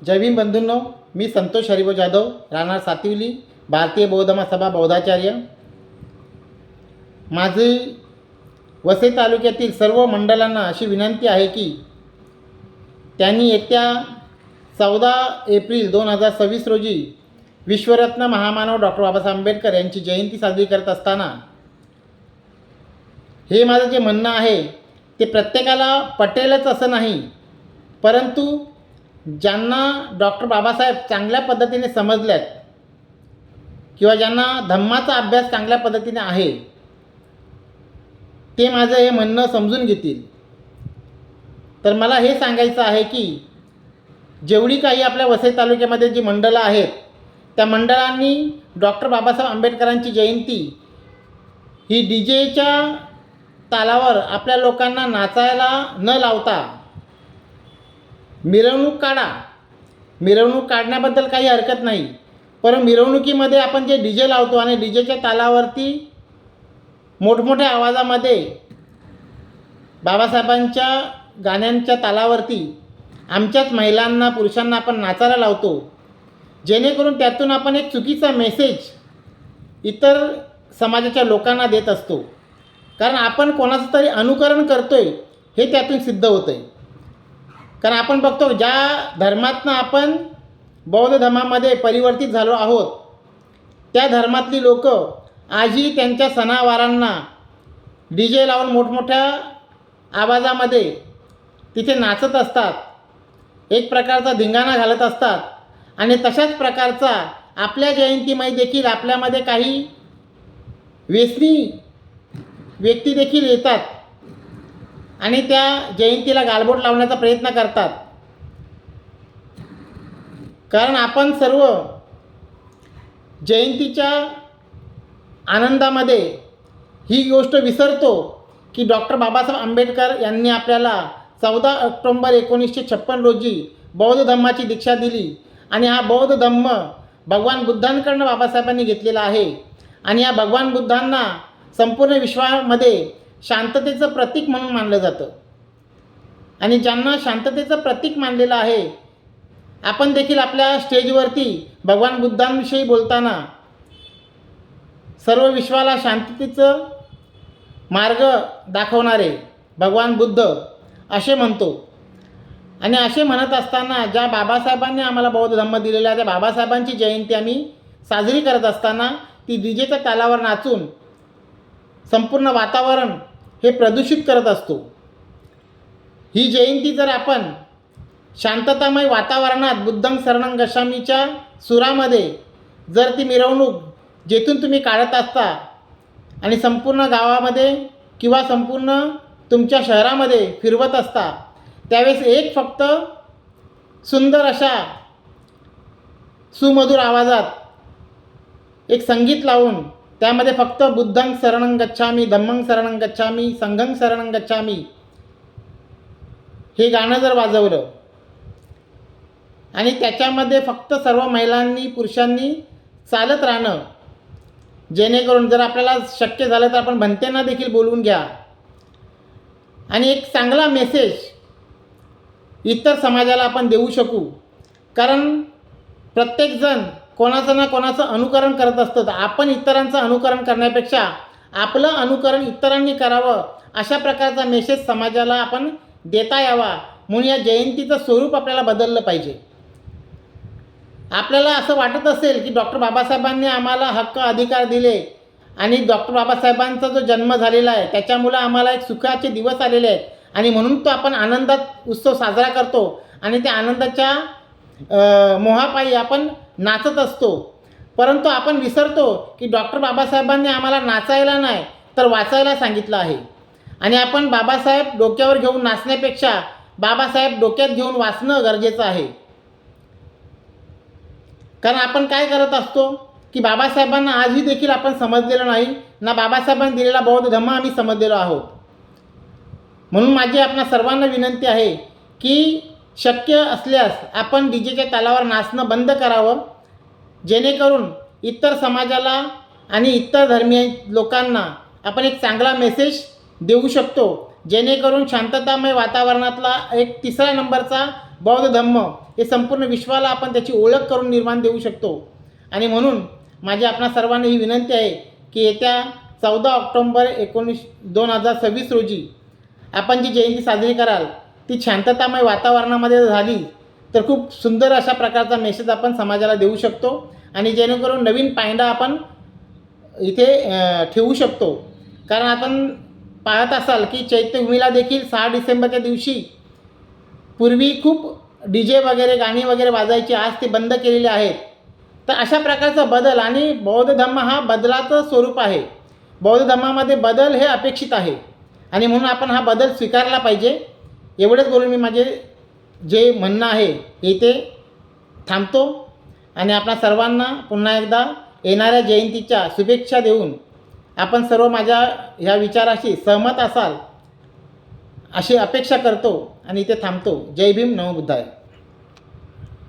जय भीम बंधूंनो, मी संतोष हरिभाऊ जाधव, राहणार सातिवली, भारतीय बौद्ध महासभा बौद्धाचार्य. माझी वसई तालुक्यातील सर्व मंडळांना अशी विनंती आहे की त्यांनी येत्या 14 एप्रिल 2026 रोजी विश्वरत्न महामानव डॉक्टर बाबासाहेब आंबेडकर यांची जयंती साजरी करत असताना हे माझं जे म्हणणं आहे ते प्रत्येकाला पटेलच असं नाही, परंतु ज्यांना डॉक्टर बाबासाहेब चांगल्या पद्धतीने समजल्यात किंवा ज्यांना धम्माचा अभ्यास चांगल्या पद्धतीने आहे ते माझं हे म्हणणं समजून घेतील. तर मला हे सांगायचं आहे की जेवढी काही आपल्या वसई तालुक्यामध्ये जी मंडळं आहेत त्या मंडळांनी डॉक्टर बाबासाहेब आंबेडकरांची जयंती ही डीजेच्या तालावर आपल्या लोकांना नाचायला न लावता मिरवणूक काढा. मिरवणूक काढण्याबद्दल काही हरकत नाही, पण मिरवणुकीमध्ये आपण जे डीजे लावतो आणि डीजेच्या तालावरती मोठमोठ्या आवाजामध्ये बाबासाहेबांच्या गाण्यांच्या तालावरती आमच्याच महिलांना पुरुषांना आपण नाचायला लावतो, जेणेकरून त्यातून आपण एक चुकीचा मेसेज इतर समाजाच्या लोकांना देत असतो. कारण आपण कोणाचं तरी अनुकरण करतो आहे हे त्यातून सिद्ध होतं आहे. कारण आपण बघतो ज्या धर्मातनं आपण बौद्ध धर्मामध्ये परिवर्तित झालो आहोत त्या धर्मातली लोक आजही त्यांच्या सणावारांना डी जे लावून मोठमोठ्या आवाजामध्ये तिथे नाचत असतात, एक प्रकारचा धिंगाणा घालत असतात. आणि तशाच प्रकारचा आपल्या जयंतीमध्ये देखील आपल्यामध्ये काही व्यसनी व्यक्ती देखील येतात आणि त्या जयंतीला गालबोट लावण्याचा प्रयत्न करतात. कारण आपण सर्व जयंतीच्या आनंदामध्ये ही गोष्ट विसरतो की डॉक्टर बाबासाहेब आंबेडकर यांनी आपल्याला 14 ऑक्टोंबर 1956 रोजी बौद्ध धम्माची दीक्षा दिली आणि हा बौद्ध धम्म भगवान बुद्धांकडून बाबासाहेबांनी घेतलेला आहे. आणि या भगवान बुद्धांना संपूर्ण विश्वामध्ये शांततेचं प्रतीक म्हणून मानलं जातं. आणि ज्यांना शांततेचं प्रतीक मानलेलं आहे, आपण देखील आपल्या स्टेजवरती भगवान बुद्धांविषयी बोलताना सर्व विश्वाला शांततेचं मार्ग दाखवणारे भगवान बुद्ध असे म्हणतो. आणि असे म्हणत असताना ज्या बाबासाहेबांनी आम्हाला बौद्ध धम्म दिलेला त्या बाबासाहेबांची जयंती आम्ही साजरी करत असताना ती डीजेच्या तालावर नाचून संपूर्ण वातावरण हे प्रदूषित करत असतो. ही जयंती जर आपण शांततामय वातावरणात बुद्धं शरणं गच्छामीच्या सुरामध्ये जर ती मिरवणूक जेथून तुम्ही काढत असता आणि संपूर्ण गावामध्ये किंवा संपूर्ण तुमच्या शहरामध्ये फिरवत असता, त्यावेळेस एक फक्त सुंदर अशा सुमधुर आवाजात एक संगीत लावून त्यामध्ये फक्त बुद्धं शरणं गच्छामी, धम्मं शरणं गच्छामी, संघं शरणं गच्छामी हे गाणं जर वाजवलं आणि त्याच्यामध्ये फक्त सर्व महिलांनी पुरुषांनी चालत राहणं, जेणेकरून जर आपल्याला शक्य झालं तर आपण भंतेंना देखील बोलवून घ्या आणि एक चांगला मेसेज इतर समाजाला आपण देऊ शकू. कारण प्रत्येकजण कोणाचं ना कोणाचं अनुकरण करत असतं. आपण इतरांचं अनुकरण करण्यापेक्षा आपलं अनुकरण इतरांनी करावं अशा प्रकारचा मेसेज समाजाला आपण देता यावा, म्हणून या जयंतीचं स्वरूप आपल्याला बदललं पाहिजे. आपल्याला असं वाटत असेल की डॉक्टर बाबासाहेबांनी आम्हाला हक्क अधिकार दिले आणि डॉक्टर बाबासाहेबांचा जो जन्म झालेला आहे त्याच्यामुळं आम्हाला एक सुखाचे दिवस आलेले आहेत आणि म्हणून तो आपण आनंदात उत्सव साजरा करतो आणि त्या आनंदाच्या मोहापायी आपण नाचत असतो. परंतु आपण विसरतो की डॉक्टर बाबासाहेबांनी आम्हाला नाचायला नाही तर वाचायला सांगितलं आहे. आणि आपण बाबासाहेब डोक्यावर घेऊन नाचण्यापेक्षा बाबासाहेब डोक्यात घेऊन वाचणं गरजेचं आहे. कारण आपण काय करत असतो की बाबासाहेबांना आजही देखील आपण समजलेलं नाही, ना बाबासाहेबांनी दिलेला बौद्ध धम्म आम्ही समजलेलो आहोत. म्हणून माझी आपणा सर्वांना विनंती आहे की शक्य असल्यास आपण डीजेच्या तालावर नाचणं बंद करावं, जेणेकरून इतर समाजाला आणि इतर धर्मीय लोकांना आपण एक चांगला मेसेज देऊ शकतो, जेणेकरून शांततामय वातावरणातला एक तिसऱ्या नंबरचा बौद्ध धम्म हे संपूर्ण विश्वाला आपण त्याची ओळख करून निर्माण देऊ शकतो. आणि म्हणून माझी आपणा सर्वांना ही विनंती आहे की येत्या 14 ऑक्टोंबर 2026 रोजी आपण जी जयंती साजरी कराल ती शांततामय वातावरणामध्ये झाली तर खूप सुंदर अशा प्रकारचा मेसेज आपण समाजाला देऊ शकतो आणि जेणेकरून नवीन पायंडा आपण इथे ठेवू शकतो. कारण आपण पाहत असाल की चैत्यभूमीला देखील 6 डिसेंबरच्या दिवशी पूर्वी खूप DJ वगैरे गाणी वगैरे वाजायची, आज ते बंद केलेले आहेत. तर अशा प्रकारचा बदल आणि बौद्ध धम्म हा बदलाचं स्वरूप आहे. बौद्ध धम्मामध्ये बदल हे अपेक्षित आहे आणि म्हणून आपण हा बदल स्वीकारला पाहिजे. एवढंच बोलून मी माझे जे म्हणणं आहे इथे थांबतो आणि आपणा सर्वांना पुन्हा एकदा येणाऱ्या जयंतीच्या शुभेच्छा देऊन आपण सर्व माझ्या ह्या विचाराशी सहमत असाल अशी अपेक्षा करतो आणि इथे थांबतो. जय भीम, नमो बुद्धाय.